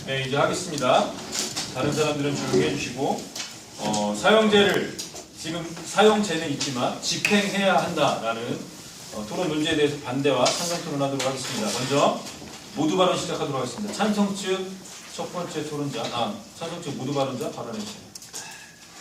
네, 이제 하겠습니다. 다른 사람들은 조용히 해주시고 사형제를 지금 사형제는 있지만 집행해야 한다라는 토론 논제에 대해서 반대와 찬성 토론하도록 하겠습니다. 먼저 모두 발언 시작하도록 하겠습니다. 찬성 측 첫 번째 토론자, 찬성 측 모두 발언자 발언해주세요.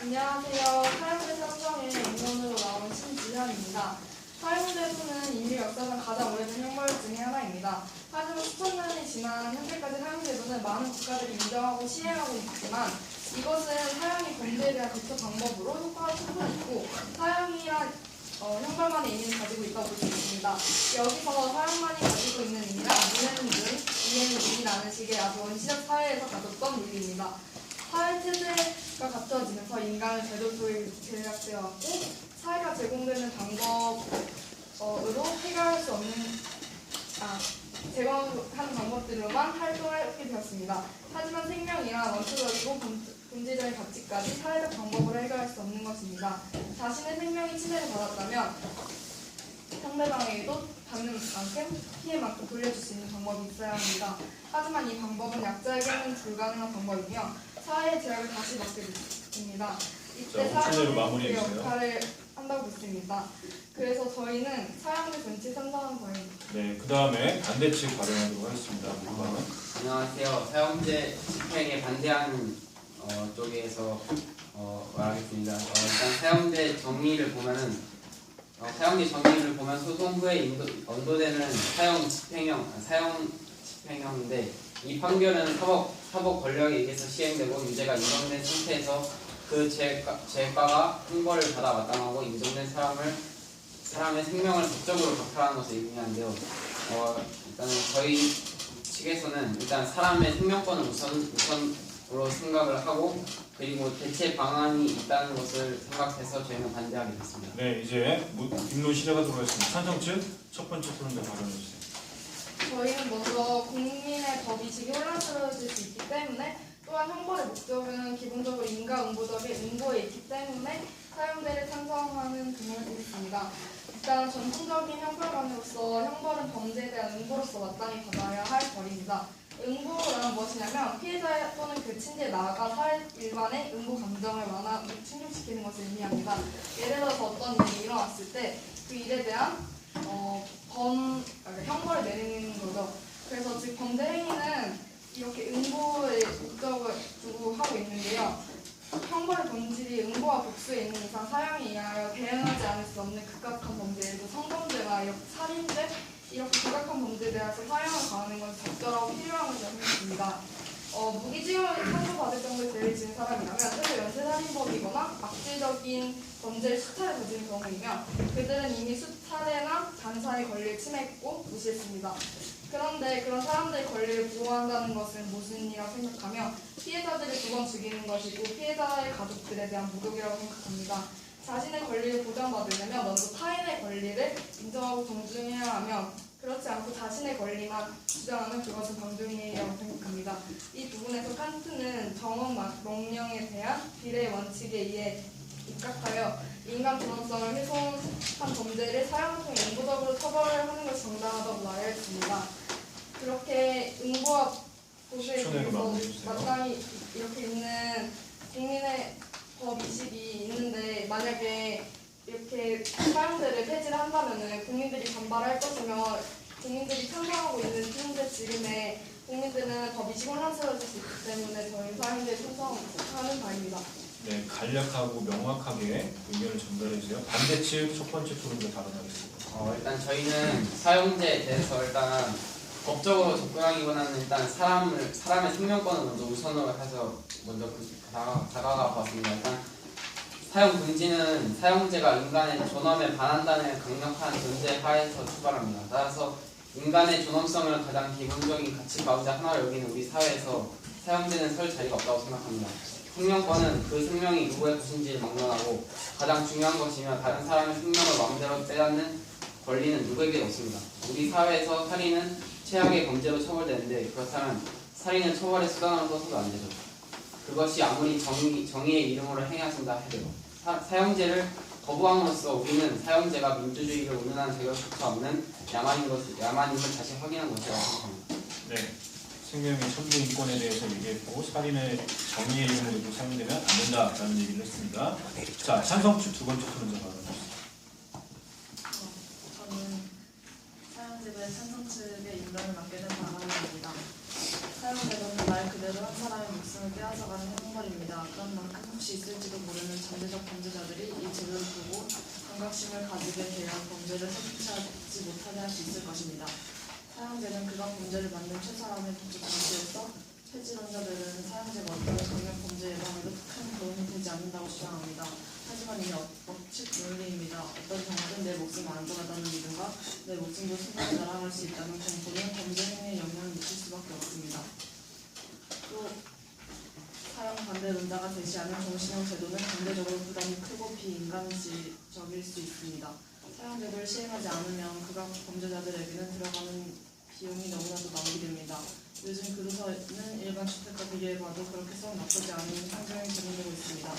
안녕하세요. 사형제 찬성의 의원으로 나온 신지현입니다. 사형제도는 인류 역사상 가장 오래된 형벌 중의 하나입니다. 하지만 수천 년이 지난 현재까지 사형제도는 많은 국가들이 인정하고 시행하고 있지만 이것은 사형이 범죄에 대한 대처 방법으로 효과가 충분히 있고 사형이란 형벌만의 의미를 가지고 있다고 볼 수 있습니다. 여기서 사형만이 가지고 있는 의미란 이해는 눈이라는 식의 아주 원시적 사회에서 가졌던 논리입니다. 사회체제가 갖춰지면서 인간은 제도 속에 제약되어 왔고 사회가 제공되는 방법으로 해결할 수 없는 제공하는 방법들로만 활동을 하게 되었습니다. 하지만 생명이란 원초적이고 본질적인 가치까지 사회적 방법으로 해결할 수 없는 것입니다. 자신의 생명이 침해를 받았다면 상대방에게도 받는 만큼 피해만큼 돌려줄 수 있는 방법이 있어야 합니다. 하지만 이 방법은 약자에게는 불가능한 방법이며 사회의 제약을 다시 받게 됩니다. 이때 사회의 역할을 한다고 믿습니다. 그래서 저희는 사형제 전체 찬성하는 바입니다. 네, 그 다음에 반대 측 발언하도록 하겠습니다. 안녕하세요. 사형제 집행에 반대하는 쪽에서 말하겠습니다. 일단 사형제 정의를 보면 소송 후에 언도되는 사형 집행형인데 이 판결은 사법 권력에 의해서 시행되고 유죄가 인정된 상태에서 그 죄가가 형벌을 받아 마땅하고 인정된 사람의 생명을 법적으로 박탈하는 것을 의미하는데요. 일단은 저희 측에서는 일단 사람의 생명권을 우선으로 생각을 하고 그리고 대체 방안이 있다는 것을 생각해서 저희는 반대하게 됐습니다. 네, 이제 입론 시작하도록 하겠습니다. 찬성 측 첫 번째 토론자 발언해주세요. 저희는 먼저 국민의 법의식이 혼란스러워질 수 있기 때문에 또한 형벌의 목적은 기본적으로 인과응보적인 응보에 있기 때문에 사형제를 찬성하는 등을 드리겠습니다. 일단 전통적인 형벌관으로서 형벌은 범죄에 대한 응보로서 마땅히 받아야 할 벌입니다. 응보란 무엇이냐면 피해자 또는 그 친지에 나아가 사회 일반의 응보 감정을 완화하고 충족시키는 것을 의미합니다. 예를 들어서 어떤 일이 일어났을 때 그 일에 대한 형벌을 내리는 거죠. 그래서 즉 범죄 행위는 이렇게 응보의 목적을 두고 하고 있는데요. 형벌의 본질이 응보와 복수에 있는 이상 사형에 의하여 대응하지 않을 수 없는 극악한 범죄, 예를 들어 성범죄나 살인죄 이렇게 극악한 범죄에 대해서 사형을 가하는 건 적절하고 필요한 것이라고 생각합니다. 무기징역을 선고받을 정도의 죄를 지은 사람이라면 최소 연쇄살인범이거나 악질적인 범죄를 수차례 저지른 경우이며 그들은 이미 수차례나 단사의 권리를 침해했고 무시했습니다. 그런데 그런 사람들의 권리를 보호한다는 것은 무슨 일이라고 생각하며 피해자들을 두 번 죽이는 것이고 피해자의 가족들에 대한 모독이라고 생각합니다. 자신의 권리를 보장받으려면 먼저 타인의 권리를 인정하고 존중해야 하며 그렇지 않고 자신의 권리만 주장하면 그것은 방종이라고 생각합니다. 이 부분에서 칸트는 정원 명령에 대한 비례의 원칙에 의해 입각하여 인간 존엄성을 훼손한 범죄를 사형을 통해 영구적으로 처벌을 하는 것이 정당하다고 말했습니다. 그렇게 응보와 보수에 대해서 마땅히 이렇게 있는 국민의 법의식이 있는데 만약에 이렇게 사형제를 폐지를 한다면 국민들이 반발할 것이며 국민들이 찬성하고 있는 현재 지금의 국민들은 법의식 혼란스러워질 수 있기 때문에 저희 사형제에 찬성하는 바입니다. 네, 간략하고 명확하게 의견을 전달해주세요. 반대 측 첫 번째 토론자 발언하겠습니다. 일단 저희는 사형제에 대해서 일단 법적으로 접근하기보다는 일단 사람의 생명권을 먼저 우선으로 해서 먼저 다가가 봤습니다. 일단 사형 금지는 사형제가 인간의 존엄에 반한다는 강력한 전제 하에서 출발합니다. 따라서 인간의 존엄성을 가장 기본적인 가치 가운데 하나로 여기는 우리 사회에서 사형제는 설 자리가 없다고 생각합니다. 생명권은 그 생명이 누구의 것인지를 막론하고 가장 중요한 것이며 다른 사람의 생명을 마음대로 빼앗는 권리는 누구에게도 없습니다. 우리 사회에서 살인은 최악의 범죄로 처벌되는데 그렇다면 살인은 처벌의 수단으로 써서도 안 되죠. 그것이 아무리 정의의 이름으로 행하신다 해도 사형제를 거부함으로써 우리는 사형제가 민주주의를 운운하는 자격조차 없는 야만임을 다시 확인한 것이라고 생각합니다. 네, 생명의 천부 인권에 대해서 얘기했고 살인의 정의의 이름으로 사용되면 안 된다라는 얘기를 했습니다. 자, 찬성 측 두 번째 토론자 발언입니다. 저는 사형제도의 찬성 측의 인정을 받게 된 바람입니다. 사형제도는 말 그대로 한 사람의 목숨을 빼앗아가는 행동벌입니다. 그런 만큼 혹시 있을지도 모르는 잠재적 범죄자들이 이 제도를 보고 경각심을 가지게 되어 범죄를 성취하지 못하게 할 수 있을 것입니다. 사형제는 그간 범죄를 만든 최사람의 법적 장치에서 폐지론자들은 사형제가 어떤 강력 범죄 예방에도 큰 도움이 되지 않는다고 주장합니다. 하지만 이게 법칙 논리입니다. 어떤 경우든 내 목숨을 안전하다는 믿음과 내 목숨도 순간에 날아갈 수 있다는 공포는 범죄 행위에 영향을 미칠 수밖에 없습니다. 또 사형 반대론자가 제시하는 종신형 제도는 경제적으로 부담이 크고 비인간적일 수 있습니다. 사형 제도를 시행하지 않으면 그간 범죄자들에게는 들어가는 비용이 너무나도 낭비됩니다. 요즘 교도소는 일반 주택과 비교해봐도 그렇게 썩 나쁘지 않은 환경이 제공되고 있습니다.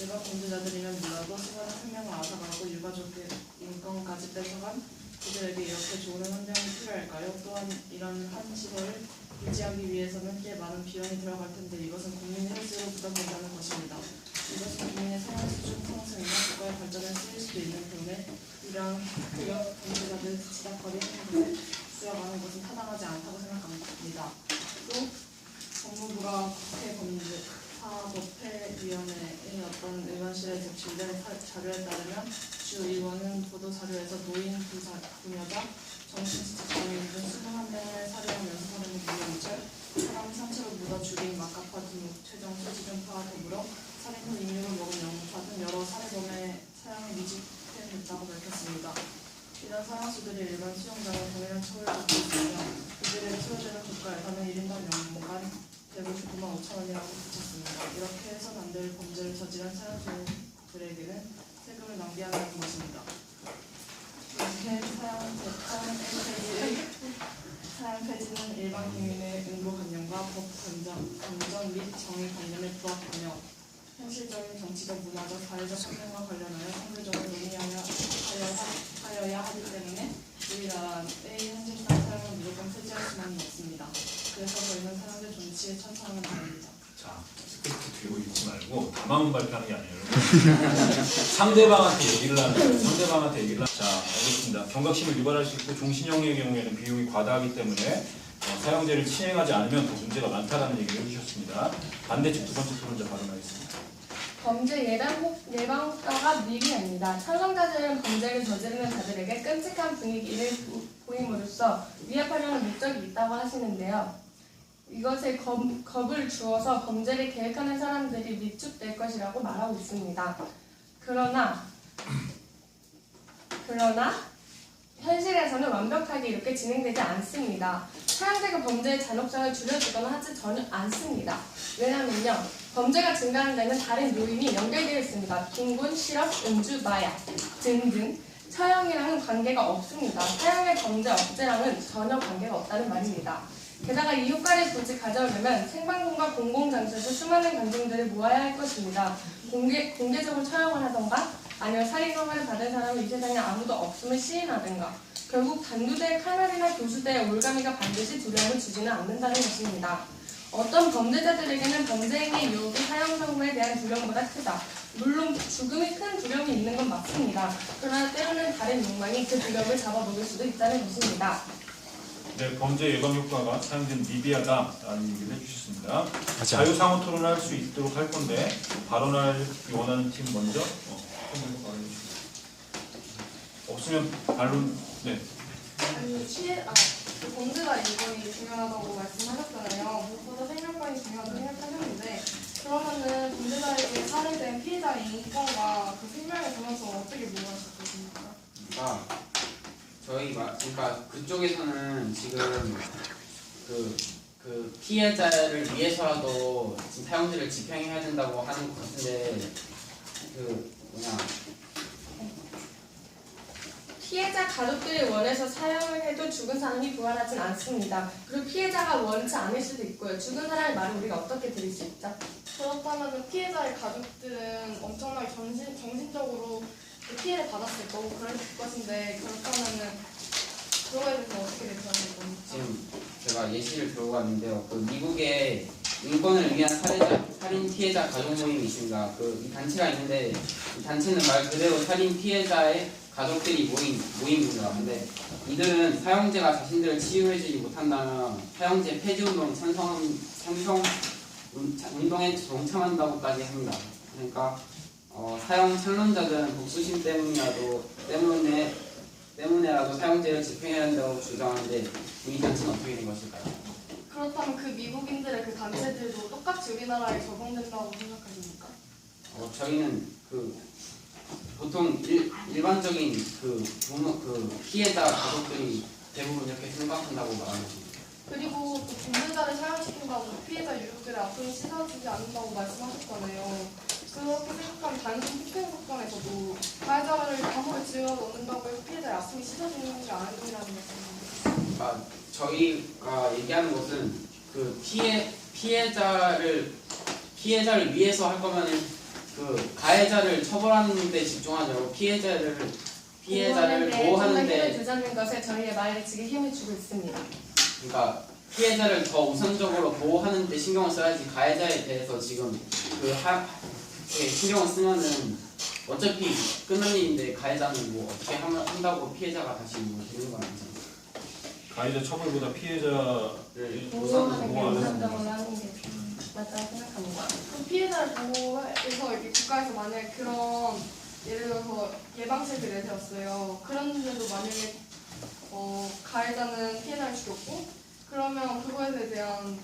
일반 범죄자들이면 몰라도 수많은 생명을 앗아가고 유가족의 인권까지 뺏어간 그들에게 이렇게 좋은 환경이 필요할까요? 또한 이런 한 시설을 유지하기 위해서는 꽤 많은 비용이 들어갈 텐데 이것은 국민 혈세로 부담된다는 것입니다. 이것은 국민의 생활 수준 상승이나 국가의 발전에 쓰일 수도 있는 때문에 이러한 흑역 범죄자들 지닥거리 행동을 쓰여가는 것은 타당하지 않다고 생각합니다. 또 법무부가 국회 범죄사법회위원회의 어떤 의원실에 제출된 자료에 따르면 주 의원은 보도자료에서 노인 부녀자, 정신지적장애인 등 21명을 살해하면서 살인의 무용절, 사람 상처를 묻어 죽인 막가파 등 최정수 지정파와 더불어 살인 후 인육을 먹은 영파 등 여러 살해범의 사형을 미집행했다고 밝혔습니다. 이런 사형수들이 일반 수용자와 동일한 처벌을 받고 있으며 그들의 치러지는 국가 예산은 1인당 연간 159만 5천 원이라고 붙였습니다. 이렇게 해서는 안 될 범죄를 저지른 사형수들에게는 세금을 낭비하는 것입니다. 이렇게 사형 폐지는 일반 국민의 응고관념과 법 감정 및 정의 관념에 부합하며 현실적인 정치적, 문화적, 사회적 환경과 관련하여 상대적으로 논의하여야 하기 때문에 우리나라의 현실상 사형을 무조건 폐지할 수만은 없습니다. 그래서 저희는 사형제 존치에 찬성하는 바입니다. 자, 스크립트 들고 읽지 말고 다만 발표하는 게 아니에요. 상대방한테 얘기를 하는 거예요. 상대방한테 얘기를 하는 자, 알겠습니다. 경각심을 유발할 수 있고 종신형의 경우에는 비용이 과다하기 때문에 사형제를 시행하지 않으면 더 문제가 많다라는 얘기를 해주셨습니다. 반대측 두 번째 토론자 발언하겠습니다. 범죄 예방 효과가 미비합니다. 찬성자들은 범죄를 저지르는 자들에게 끔찍한 분위기를 보임으로써 위협하려는 목적이 있다고 하시는데요. 이것에 겁을 주어서 범죄를 계획하는 사람들이 위축될 것이라고 말하고 있습니다. 그러나 현실에서는 완벽하게 이렇게 진행되지 않습니다. 사형제가 범죄의 잔혹성을 줄여주거나 하지 전혀 않습니다. 왜냐하면요, 범죄가 증가하는 데는 다른 요인이 연결되어 있습니다. 빈곤, 실업, 음주, 마약 등등 처형이랑은 관계가 없습니다. 사형의 범죄 억제랑은 전혀 관계가 없다는 말입니다. 게다가 이 효과를 굳이 가져오려면 생방송과 공공장소에서 수많은 관중들을 모아야 할 것입니다. 공개적으로 처형을 하던가 아니면 살인 허가를 받은 사람은 이 세상에 아무도 없음을 시인하든가 결국 단두대 칼날이나 교수대의 올가미가 반드시 두려움을 주지는 않는다는 것입니다. 어떤 범죄자들에게는 범죄 행위의 유혹이 사형 선고에 대한 두려움보다 크다. 물론 죽음이 큰 두려움이 있는 건 맞습니다. 그러나 때로는 다른 욕망이 그 두려움을 잡아먹을 수도 있다는 것입니다. 네, 범죄 예방 효과가 사형제는 미비하다라는 얘기를 해주셨습니다. 자유상호 토론할 수 있도록 할 건데 발언할 원하는 팀 먼저 한번 발언해 주시죠. 없으면 반론. 네. 범죄자 인권이 중요하다고 말씀하셨잖아요. 무엇보다 생명권이 중요하다고 생각하셨는데 그러면은 범죄자에게 살해된 피해자의 인권과 그 생명의 존엄성을 어떻게 보호하실 것입니까? 그러니까 그쪽에서는 지금 그 피해자를 위해서라도 지금 사형제를 집행해야 된다고 하는 것 같은데 피해자 가족들이 원해서 사형을 해도 죽은 사람이 부활하진 않습니다. 그리고 피해자가 원치 않을 수도 있고요. 죽은 사람의 말을 우리가 어떻게 들을 수 있죠? 그렇다면 피해자의 가족들은 엄청나게 정신적으로 피해를 받았을 거고 그럴 것인데 그렇다면은 그거에 대해서 어떻게 대처하실 겁니까? 지금 제가 예시를 들고 왔는데요. 그 미국에 인권을 위한 살인 피해자 가족 모임이 있습니다. 이 단체가 있는데 이 단체는 말 그대로 살인 피해자의 가족들이 모임입니다. 근데 이들은 사형제가 자신들을 치유해주지 못한다면 사형제 폐지 운동 운동에 동참한다고까지 합니다. 그러니까 사형 찬론자들은 복수심 때문에라도 사형제를 집행해야 한다고 주장하는데 이 단체는 어떻게 된 것일까요? 그렇다면 그 미국인들의 그 단체들도 똑같이 우리나라에 적용된다고 생각하십니까? 저희는 보통 일반적인 피해자 가족들이 대부분 이렇게 생각한다고 말합니다. 그리고 또 범죄자를 사형시킨다고 피해자 유족들의 아픔이 씻어지지 않는다고 말씀하셨잖아요. 그렇게 생각하면 단순 폭행 사건에서도 가해자를 감옥에 집어넣는다고 해서 피해자의 아픔이 씻어지는 게 아니라는 말씀입니다. 그러니까 저희가 얘기하는 것은 피해자를 위해서 할 거면은 가해자를 처벌하는 데 집중하지 말고 피해자를 보호하는 데 힘을 주자는 것에 저희의 말에 지금 힘을 주고 있습니다. 그러니까 피해자를 더 우선적으로 보호하는 데 신경을 써야지 가해자에 대해서 지금 신경을 쓰면은 어차피 끝날 일인데 가해자는 뭐 어떻게 한다고 피해자가 다시 되는 건 아니잖아요. 가해자 처벌보다 피해자를 보호하는 게 보호하는 우선적으로 하는 게 맞다고 생각합니다. 그럼 피해자를 보호해서 이렇게 국가에서 만약에 그런 예를 들어서 예방책을 내세웠어요. 그런데도 만약에 가해자는 피해자를 죽였고 그러면 그거에 대한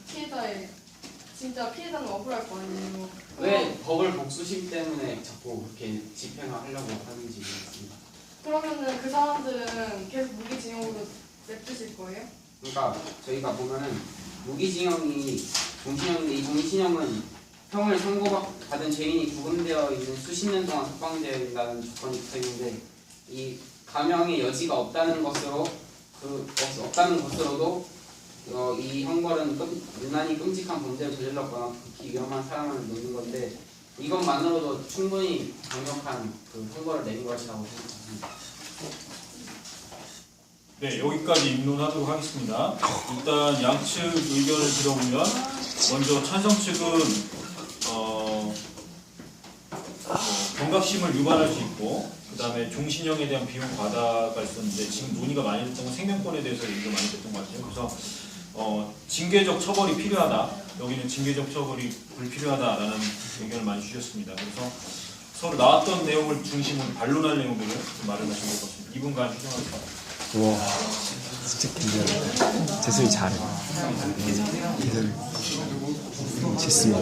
진짜 피해자는 억울할 거 아니에요. 왜 법을 복수심 때문에 자꾸 그렇게 집행하려고 하는지 모르겠습니다. 그러면은 그 사람들은 계속 무기징역으로 냅두실 거예요? 그러니까 저희가 보면은 무기징역이 종신형인데 이 종신형은 형을 선고받은 죄인이 구금되어 있는 수십 년 동안 석방되어 있다는 조건이 붙어 있는데 이 감형의 여지가 없다는 것으로도 이 형벌은 유난히 끔찍한 범죄를 저질렀거나 극히 위험한 사람을 놓는 건데 이것만으로도 충분히 강력한 형벌을 내린 것이라고 생각합니다. 네, 여기까지 입론하도록 하겠습니다. 일단 양측 의견을 들어보면 먼저 찬성 측은 경각심을 유발할 수 있고 그 다음에 종신형에 대한 비용 과다가 있었는데 지금 논의가 많이 됐던 건 생명권에 대해서 얘기가 많이 됐던 것 같아요. 그래서 징계적 처벌이 필요하다. 여기는 징계적 처벌이 불필요하다라는 의견을 많이 주셨습니다. 그래서 서로 나왔던 내용을 중심으로 반론할 내용들을 좀 마련하신 것 같습니다. 2분간 휴정하겠습니다. 와 진짜 괜찮아. 재슬이 잘해. 재슬이 좋습니다.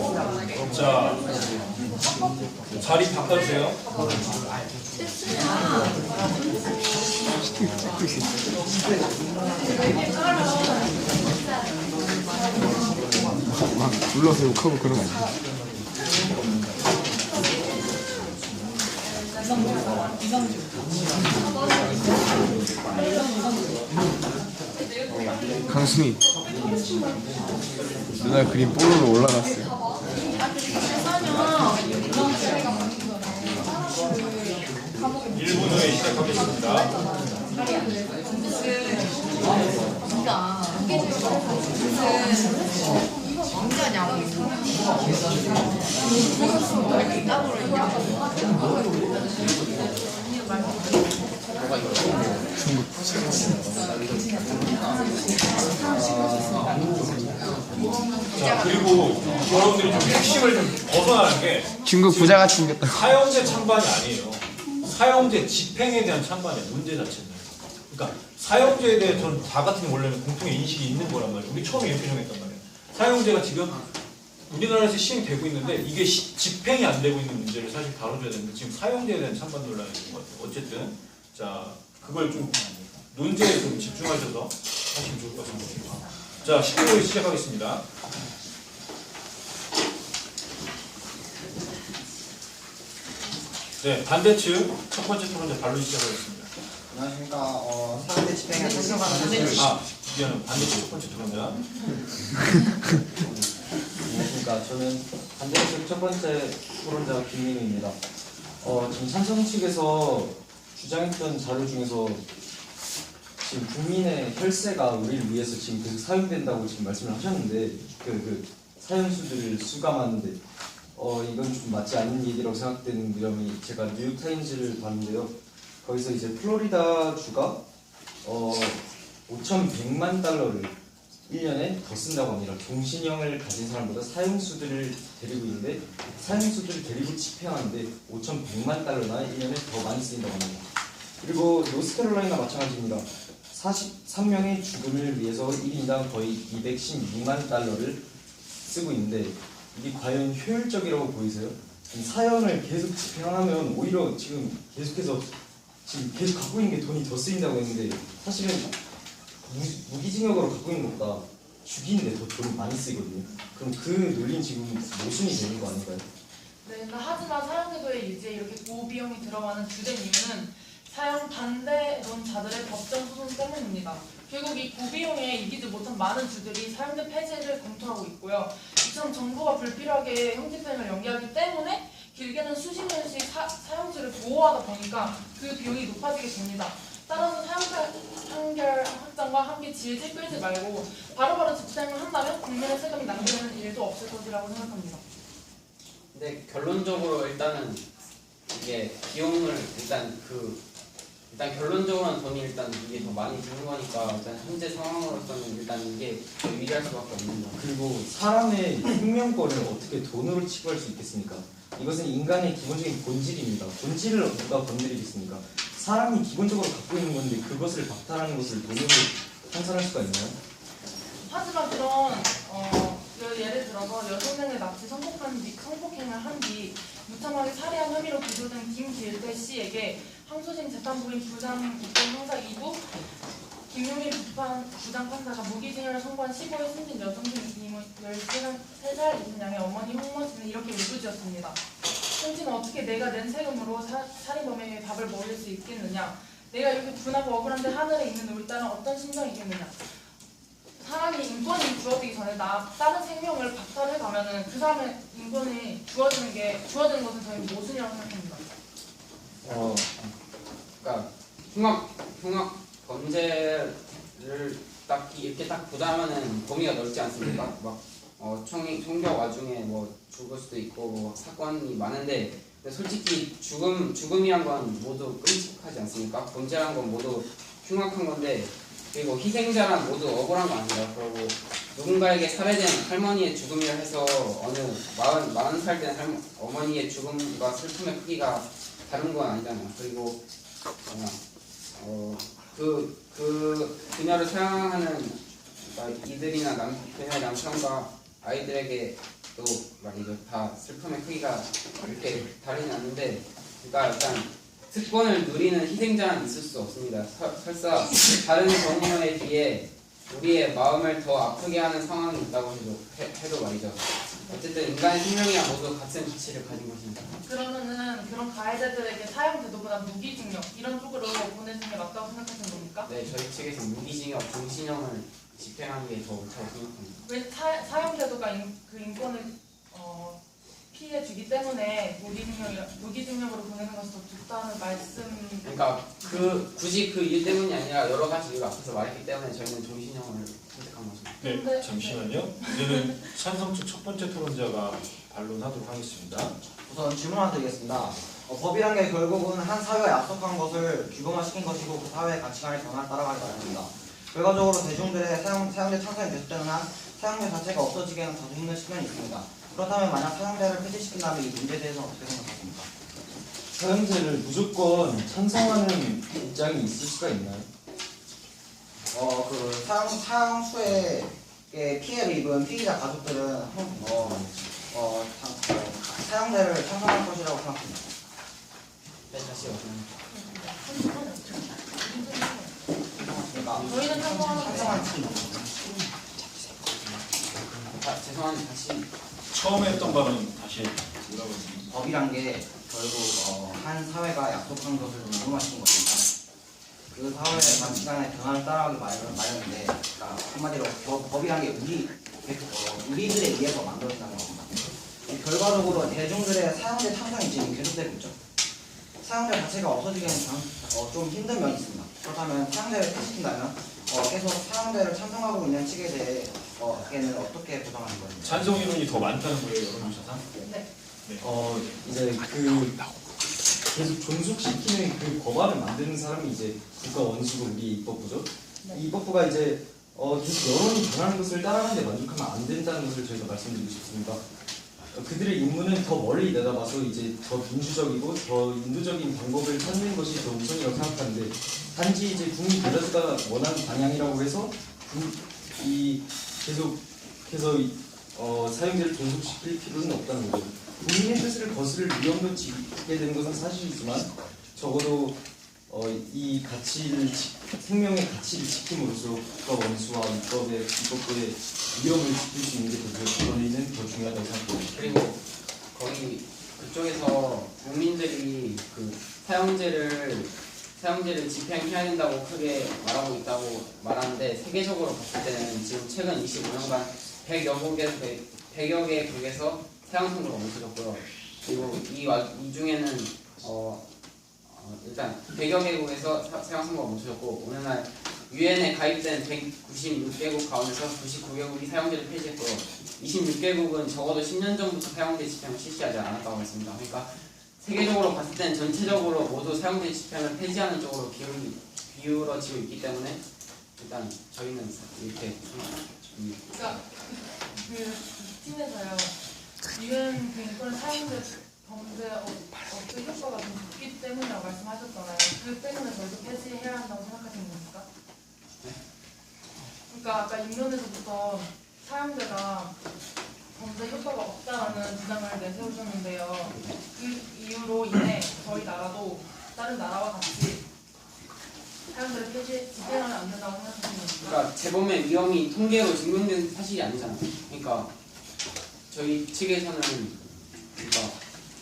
자, 자리 바꿔주세요. 막 불러서 욕하고 그런 거 아니야. 강순이 누나 그림 볼로로 올라갔어요. 1분 후에 시작하겠습니다. 자, 그리고 여러분들이 좀 핵심을 좀 벗어나는 게 중국 부자같이 생겼다. 사형제 찬반이 아니에요. 사형제 집행에 대한 찬반이에요. 문제 자체는. 그러니까 사형제에 대해서는 다 같은 원래는 공통의 인식이 있는 거란 말이에요. 우리 처음에 이렇게 정했단 말이에요. 사형제가 지금 우리나라에서 시행되고 있는데 이게 집행이 안 되고 있는 문제를 사실 다뤄줘야 되는데 지금 사형제에 대한 찬반 논란이 있는 것 같아요. 어쨌든 자 그걸 좀 논제에 좀 집중하셔서 하시면 좋을 것 같습니다. 자 15일 시작하겠습니다. 네, 반대측 첫 번째 토론자 반론 시작하겠습니다. 안녕하십니까. 사회대 집행에 미안해, 반대측 첫 번째 토론자. 안녕하십니까. 저는 반대쪽 첫 번째 토론자 김민우입니다. 지금 찬성 측에서 주장했던 자료 중에서 지금 국민의 혈세가 우리를 위해서 지금 계속 사용된다고 지금 말씀을 하셨는데 그 사형수들을 수감하는데 이건 좀 맞지 않는 얘기라고 생각되는 점이 제가 뉴욕타임즈를 봤는데요. 거기서 이제 플로리다 주가 5,100만 달러를 1년에 더 쓴다고 합니다. 종신형을 가진 사람보다 사형수들을 데리고 있는데 사형수들을 데리고 집행하는데 5,100만 달러나 1년에 더 많이 쓰인다고 합니다. 그리고 노스캐롤라이나 마찬가지입니다. 43명의 죽음을 위해서 1인당 거의 216만 달러를 쓰고 있는데 이게 과연 효율적이라고 보이세요? 이 사형을 계속 집행하면 오히려 지금 계속해서 지금 계속 갖고 있는 게 돈이 더 쓰인다고 했는데 사실은 무기징역으로 갖고 있는 것보다 죽이는데 더 돈이 많이 쓰이거든요. 그럼 그 논리는 지금 모순이 되는 거 아닌가요? 네, 하지만 사형제도에 이제 이렇게 고비용이 들어가는 주된 이유는 사형 반대론자들의 법정 소송 때문입니다. 결국 이 고비용에 이기지 못한 많은 주들이 사형제 폐지를 검토하고 있고요. 이처럼 정부가 불필요하게 형집행을 연기하기 때문에 길게는 수십 년씩 사형수를 보호하다 보니까 그 비용이 높아지게 됩니다. 따라서 판결 확정과 함께 질질 끌지 말고 바로바로 집행을 한다면 국민의 세금이 낭비되는 일도 없을 것이라고 생각합니다. 근데 결론적으로 일단은 이게 비용을 일단 결론적으로는 돈이 일단 이게 더 많이 드는 거니까 일단 현재 상황으로서는 일단 이게 더 유리할 수밖에 없는 거. 그리고 사람의 생명권을 어떻게 돈으로 취급할 수 있겠습니까? 이것은 인간의 기본적인 본질입니다. 본질을 누가 건드리겠습니까? 사람이 기본적으로 갖고 있는 건데 그것을 박탈하는 것을 돈으로 환산할 수가 있나요? 하지만 그런 예를 들어서 여성명의 납치 성폭행을 한 뒤 무참하게 살해한 혐의로 기소된 김길태 씨에게 항소심 재판부인 부산 국정 형사 2부 김용일 부장판사가 무기징역을 선고한 15일 숨진 여성분 13살 이상 양의 어머니 홍모 씨는 이렇게 울부짖었습니다. 당신은 어떻게 내가 낸 세금으로 살인범에게 밥을 먹일 수 있겠느냐? 내가 이렇게 분하고 억울한데 하늘에 있는 우리 딸은 어떤 심정이겠느냐? 사람이 인권이 주어지기 전에 다른 생명을 박탈해가면은 그 사람의 인권이 주어지는 것은 저희 모순이라고 생각합니다. 그러니까 흉악 범죄를 이렇게 딱 보자면은 범위가 넓지 않습니까? 막 총격 와중에 뭐 죽을 수도 있고 뭐 사건이 많은데 근데 솔직히 죽음이란 건 모두 끔찍하지 않습니까? 범죄란 건 모두 흉악한 건데 그리고 희생자란 모두 억울한 거 아닙니다. 그리고 누군가에게 살해된 할머니의 죽음이라 해서 어느 40살 된 어머니의 죽음과 슬픔의 크기가 다른 건 아니잖아요. 그리고 그녀를 사랑하는 그러니까 이들이나 그녀의 남편과 아이들에게도 말이죠. 다 슬픔의 크기가 이렇게 다르진 않는데 그러니까 일단 특권을 누리는 희생자는 있을 수 없습니다. 설사 다른 경우에 비해 우리의 마음을 더 아프게 하는 상황이 있다고 해도 말이죠. 어쨌든 인간의 생명이야 모두 같은 가치를 가진 것입니다. 그러면은 그런 가해자들에게 사형 제도보다 무기징역 이런 쪽으로 보내는 게 맞다고 생각하시는 겁니까? 네, 저희 측에서 무기징역, 종신형을 집행하는 게 더 옳다고 생각합니다. 왜 사형 제도가 그 인권을 피해주기 때문에 무기징역으로 보내는 것이 더 좋다는 말씀. 그러니까 굳이 그 일 때문이 아니라 여러 가지 이유를 앞에서 말했기 때문에 저희는 종신형을 선택한 것입니다. 네, 잠시만요. 이제는 찬성 측 첫 번째 토론자가 반론하도록 하겠습니다. 우선 질문 하나 드리겠습니다. 법이란 게 결국은 한 사회가 약속한 것을 규범화시킨 것이고 그 사회의 가치관의 변화를 따라가기 마련입니다. 결과적으로 대중들의 사형제 찬성이 계속되는 한 사형제 자체가 없어지기에는 다소 힘든 측면이 있습니다. 그렇다면 만약 사형제를 폐지시킨다면 이 문제에 대해서는 어떻게 생각하십니까? 사형제를 무조건 찬성하는 입장이 있을 수가 있나요? 그 사형수에 피해를 입은 피의자 가족들은 사형제를 찬성할 것이라고 생각합니다. 네, 다시 어떤 저희는 찬성하는 죄송한데 다시 처음에 했던 발언 다시 뭐라고 했습니까? 법이란 게 결국 한 사회가 약속한 것을 규범화시킨 것입니다. 그 사회의 가치관의 변화를 따라가기 마련인데, 그러니까 한마디로 법이란 게 우리들에 의해서 만들어진다는 겁니다. 결과적으로 대중들의 사형제 찬성이 지금 계속되고 있죠. 사용자 자체가 없어지기는 좀 힘든 면이 있습니다. 그렇다면 사용자를 폐지시킨다면 계속 사용자를 찬성하고 있는 측에 대해 걔는 어떻게 보장하는 거예요? 찬성 이론이 더 많다는 거예요, 여론조사상. 네. 이제 그 계속 존속시키는 그 법안을 만드는 사람이 이제 국가 원수고 우리 입법부죠. 이 입법부가 이제 계속 여론이 변하는 것을 따라가는데 만족하면 안 된다는 것을 저희가 말씀드리고 싶습니다. 그들의 임무는 더 멀리 내다봐서 이제 더 민주적이고 더 인도적인 방법을 찾는 것이 더 우선이라고 생각하는데, 단지 이제 국민 대다수가 원하는 방향이라고 해서 이 계속해서 사용자를 존속시킬 필요는 없다는 거죠. 국민의 뜻을 거스를 위험도 지게 되는 것은 사실이지만 적어도 이 가치를 생명의 가치를 지킴으로써 국가 원수와 입법부의 위험을 지킬 수 있는 게 저희는 더 중요하다고 생각합니다. 그리고 거기 그쪽에서 국민들이 그 사형제를 집행해야 된다고 크게 말하고 있다고 말하는데, 세계적으로 봤을 때는 지금 최근 25년간 100여 개 국에서 사형 선고가 멈춰졌고요. 그리고 이 중에는 일단 100여 개국에서 사형 선고가 멈춰졌고, 오늘날 유엔에 가입된 196개국 가운데서 99개국이 사형제를 폐지했고요. 26개국은 적어도 10년 전부터 사형제 집행을 실시하지 않았다고 했습니다. 그러니까 세계적으로 봤을 때는 전체적으로 모두 사형제 집행을 폐지하는 쪽으로 기울어지고 있기 때문에 일단 저희는 이렇게 그러니까 그 팀에서요, 유엔 인권 사용자 범죄 억제 효과가 좀 적기 때문이라고 말씀하셨잖아요. 그 때문에 저희도 폐지해야 한다고 생각하시는 겁니까? 네? 그러니까 아까 인면에서부터 사용자가 범죄 효과가 없다라는 주장을 내세우셨는데요. 그 이유로 인해 저희 나라도 다른 나라와 같이 사용자를 집행하면 안 된다고 생각하시는 겁니까? 그러니까 재범의 위험이 통계로 증명된 사실이 아니잖아요. 그러니까 저희 측에서는 그러니까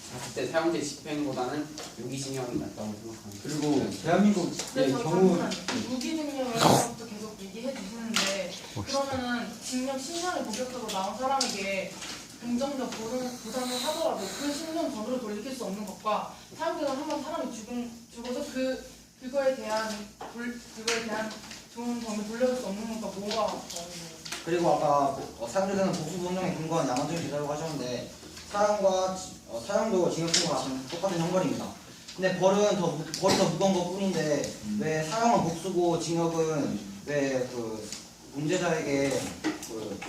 봤을 때 사형제 집행보다는 무기징역이 낫다고 생각합니다. 그리고 대한민국의 근데 저 경우 무기징역에서부터 계속 얘기해 주시는데, 그러면은 징역 10년을 본격적으로 나온 사람에게 긍정적 보상을 하더라도 그 10년 전으로 돌이킬 수 없는 것과, 사형제가 한번 사람이 죽어서 그거에 대한 좋은 점을 돌려줄 수 없는 것과 뭐가 다른 거예요? 그리고 아까 사용자들은 복수 분명히 근거한 양원적인 제도라고 하셨는데, 사형도 징역 선고랑 똑같은 형벌입니다. 근데 벌이 더 무거운 것 뿐인데 왜 사형은 복수고 징역은 왜 그 문제자에게 그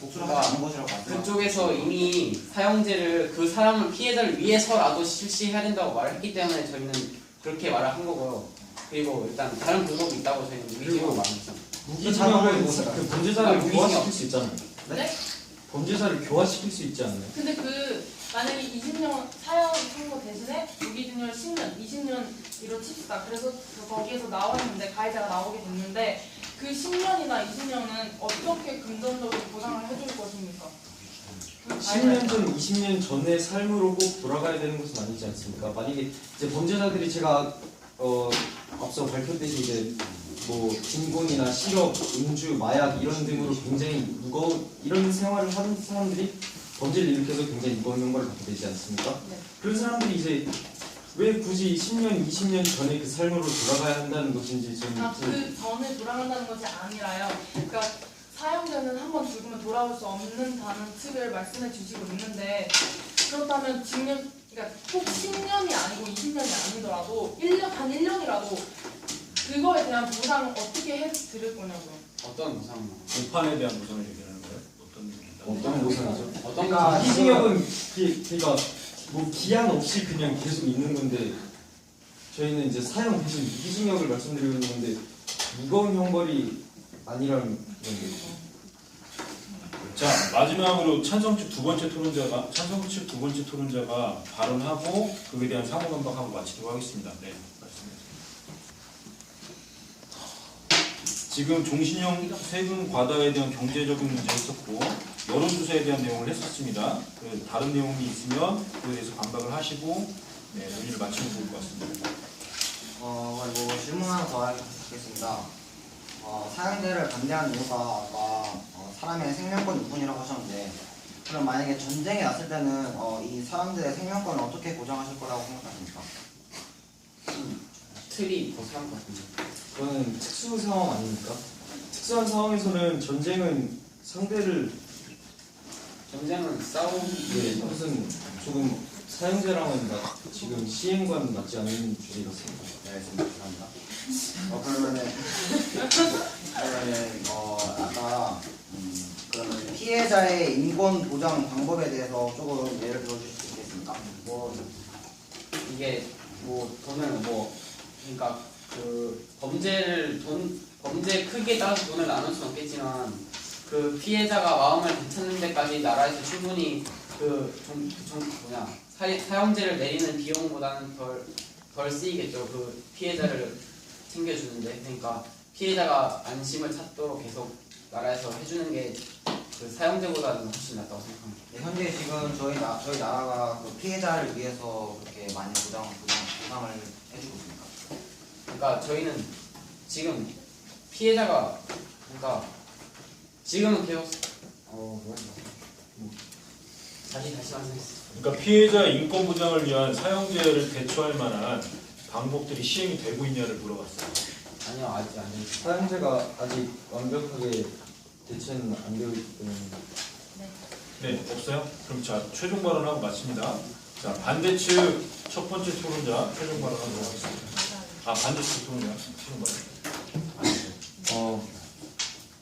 복수를 하지 않는 것이라고 말씀하셨죠? 그쪽에서 이미 사형제를 그 사람을 피해자를 위해서라도 실시해야 된다고 말했기 때문에 저희는 그렇게 말을 한 거고요. 그리고 일단 다른 방법이 있다고 저희는 무기징역을 말했죠. 무기징역은 그 범죄자를 무기징역. 교화시킬 수 있잖아요. 네? 범죄자를 교화시킬 수 있지 않나요? 근데 만약에 20년 사형 선고 대신에 무기징역 10년, 20년으로 칩시다. 그래서 거기에서 나왔는데, 가해자가 나오게 됐는데, 그 10년이나 20년은 어떻게 금전적으로 보상을 해줄 것입니까? 10년 전, 20년 전의 삶으로 꼭 돌아가야 되는 것은 아니지 않습니까? 만약에 이제 범죄자들이 제가 앞서 밝혔듯이 이제 뭐 빈곤이나 실업, 음주, 마약 이런 등으로 굉장히 무거운 이런 생활을 하는 사람들이 범죄를 일으켜서 굉장히 무거운 형벌을 받게 되지 않습니까? 네. 그런 사람들이 이제 왜 굳이 10년, 20년 전에 그 삶으로 돌아가야 한다는 것인지 저는 그 전에 돌아간다는 것이 아니라요. 그러니까 사형자는 한 번 죽으면 돌아올 수 없는다는 측을 말씀해 주시고 있는데, 그렇다면 그러니까 꼭 10년이 아니고 20년이 아니더라도 한 1년이라도 그거에 대한 보상을 어떻게 해드릴 거냐고요. 어떤 보상이요? 공판에 대한 보상을 얘기하는 거예요? 어떤 보상이죠? 어떤 그러니까 보상? 무기징역은 그러니까 뭐 기한 없이 그냥 계속 있는 건데, 저희는 이제 사형 대신 무기징역을 말씀드리고 있는 건데 무거운 형벌이 아니라는 건데. 자, 마지막으로 찬성 측 두 번째 토론자가 발언하고 그에 대한 상호감박하고 마치도록 하겠습니다. 네, 말씀하세요. 지금 종신형 세금 과다에 대한 경제적인 문제 했었고 여론조사에 대한 내용을 했었습니다. 다른 내용이 있으면 그에 대해서 반박을 하시고 논의를 마치면 좋을 것 같습니다. 그리고 질문 하나 더 하겠습니다. 사형제를 반대하는 이유가 아까 사람의 생명권 유분이라고 하셨는데, 그럼 만약에 전쟁이 났을 때는 이 사람들의 생명권을 어떻게 보장하실 거라고 생각하십니까? 틀이 더 사람 같은데. 그거는 특수 상황 아닙니까? 특수한 상황에서는 전쟁은 상대를 전쟁은 싸우기 무슨 조금 사형제랑은 지금 시행과는 맞지 않는 주제 같습니다. 네, 알겠습니다. 감사합니다. 아까 그러면 피해자의 인권 보장 방법에 대해서 조금 예를 들어주실 수 있겠습니까? 이게 뭐 돈을 뭐 그러니까 그 범죄 크기에 따라서 돈을 나눌 수는 없겠지만 그 피해자가 마음을 되찾는 데까지 나라에서 충분히 사형제를 내리는 비용보다는 덜 쓰이겠죠. 그 피해자를 챙겨주는데. 그러니까 피해자가 안심을 찾도록 계속 나라에서 해주는 게 그 사형제보다는 훨씬 낫다고 생각합니다. 네, 현재 지금 저희 나라가 그 피해자를 위해서 그렇게 많이 보상을 해주고 있습니까? 그러니까 저희는 지금 피해자가 그러니까 지금은 계속 다시 말씀해주세요. 그러니까 피해자 인권 보장을 위한 사형제를 대처할 만한 방법들이 시행이 되고 있냐를 물어봤어요. 아니요, 아직 안 됐어요. 사형제가 아직 완벽하게 대체는 안 되고 있기 때문에 네, 없어요? 그럼 자, 최종 발언하고 마칩니다. 자, 반대측 첫 번째 토론자 최종 발언하도록 하겠습니다. 반대측 토론자 최종 발언.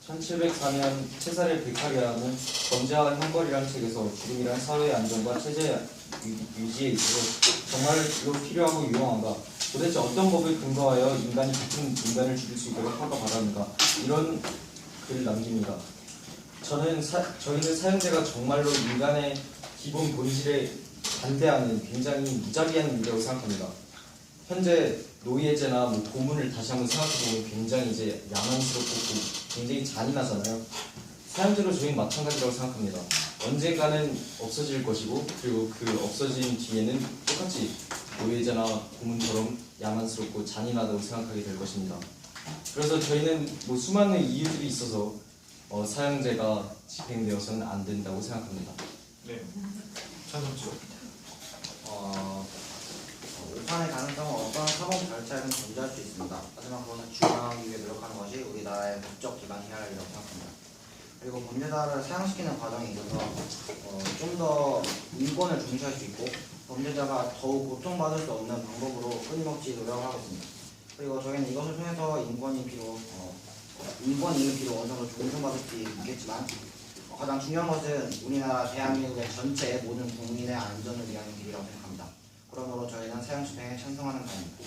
1704년 체사레 베카리아는 범죄와 형벌이란 책에서 죽음이란 사회의 안정과 체제 유지에 있어서 정말로 필요하고 유용한가? 도대체 어떤 법을 근거하여 인간이 같은 인간을 죽일 수 있도록 하가 바랍니까? 이런 글을 남깁니다. 저희는 사형제가 정말로 인간의 기본 본질에 반대하는 굉장히 무자비한 일이라고 생각합니다. 현재 노예제나 고문을 다시 한번 생각해보면 굉장히 이제 야만스럽고 굉장히 잔인하잖아요. 사형제로 저희는 마찬가지라고 생각합니다. 언젠가는 없어질 것이고 그리고 그 없어진 뒤에는 똑같이 노예제나 고문처럼 야만스럽고 잔인하다고 생각하게 될 것입니다. 그래서 저희는 수많은 이유들이 있어서 사형제가 집행되어서는 안 된다고 생각합니다. 네, 찬성죠. 오판의 가능성은 어떠한 사법 절차에는 존재할 수 있습니다. 하지만 그것을 규명하기 위해 노력하는 것이 우리나라의 법적 기관이 해야 할 일이라고 생각합니다. 그리고 범죄자를 사형시키는 과정에 있어서 좀 더 인권을 중시할 수 있고 범죄자가 더욱 고통받을 수 없는 방법으로 끊임없이 노력을 하고 있습니다. 그리고 저희는 이것을 통해서 인권이 비록 어느 정도 존중받을 수 있겠지만 가장 중요한 것은 우리나라 대한민국의 전체 모든 국민의 안전을 위한 길이라고 생각합니다. 그러므로 저희는 사형 집행에 찬성하는 바입니다.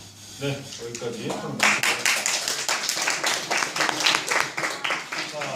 네, 여기까지 토론 마치겠습니다.